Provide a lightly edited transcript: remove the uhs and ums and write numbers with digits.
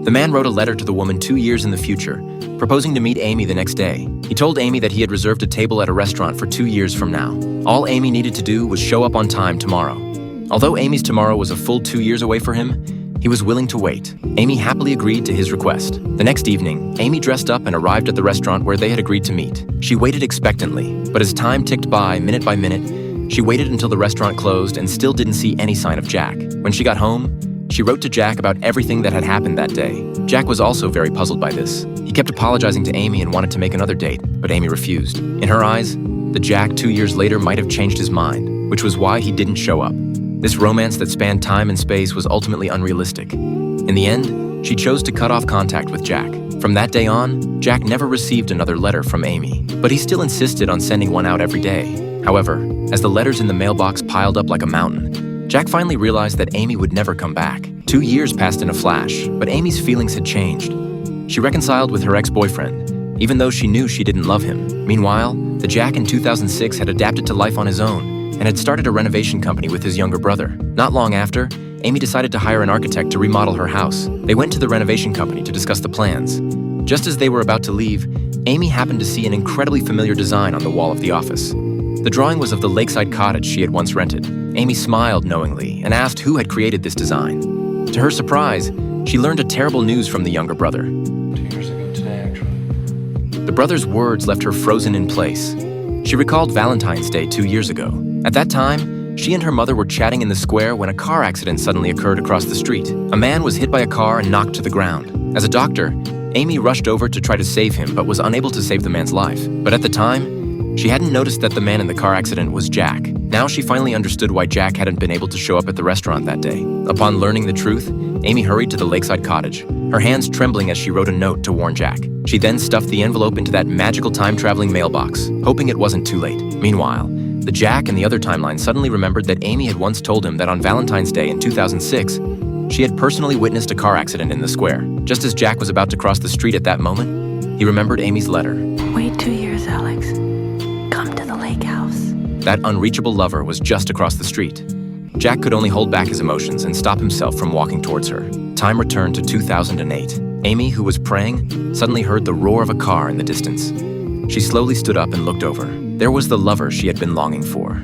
The man wrote a letter to the woman 2 years in the future, proposing to meet Amy the next day. He told Amy that he had reserved a table at a restaurant for 2 years from now. All Amy needed to do was show up on time tomorrow. Although Amy's tomorrow was a full 2 years away for him, he was willing to wait. Amy happily agreed to his request. The next evening, Amy dressed up and arrived at the restaurant where they had agreed to meet. She waited expectantly, but as time ticked by, minute by minute, she waited until the restaurant closed and still didn't see any sign of Jack. When she got home, she wrote to Jack about everything that had happened that day. Jack was also very puzzled by this. He kept apologizing to Amy and wanted to make another date, but Amy refused. In her eyes, the Jack 2 years later might have changed his mind, which was why he didn't show up. This romance that spanned time and space was ultimately unrealistic. In the end, she chose to cut off contact with Jack. From that day on, Jack never received another letter from Amy, but he still insisted on sending one out every day. However, as the letters in the mailbox piled up like a mountain, Jack finally realized that Amy would never come back. 2 years passed in a flash, but Amy's feelings had changed. She reconciled with her ex-boyfriend, even though she knew she didn't love him. Meanwhile, the Jack in 2006 had adapted to life on his own and had started a renovation company with his younger brother. Not long after, Amy decided to hire an architect to remodel her house. They went to the renovation company to discuss the plans. Just as they were about to leave, Amy happened to see an incredibly familiar design on the wall of the office. The drawing was of the lakeside cottage she had once rented. Amy smiled knowingly and asked who had created this design. To her surprise, she learned a terrible news from the younger brother. 2 years ago today, actually. The brother's words left her frozen in place. She recalled Valentine's Day 2 years ago. At that time, she and her mother were chatting in the square when a car accident suddenly occurred across the street. A man was hit by a car and knocked to the ground. As a doctor, Amy rushed over to try to save him but was unable to save the man's life. But at the time, she hadn't noticed that the man in the car accident was Jack. Now she finally understood why Jack hadn't been able to show up at the restaurant that day. Upon learning the truth, Amy hurried to the lakeside cottage, her hands trembling as she wrote a note to warn Jack. She then stuffed the envelope into that magical time-traveling mailbox, hoping it wasn't too late. Meanwhile, the Jack in the other timeline suddenly remembered that Amy had once told him that on Valentine's Day in 2006, she had personally witnessed a car accident in the square. Just as Jack was about to cross the street at that moment, he remembered Amy's letter. Wait 2 years, Alex. Come to the lake house. That unreachable lover was just across the street. Jack could only hold back his emotions and stop himself from walking towards her. Time returned to 2008. Amy, who was praying, suddenly heard the roar of a car in the distance. She slowly stood up and looked over. There was the lover she had been longing for.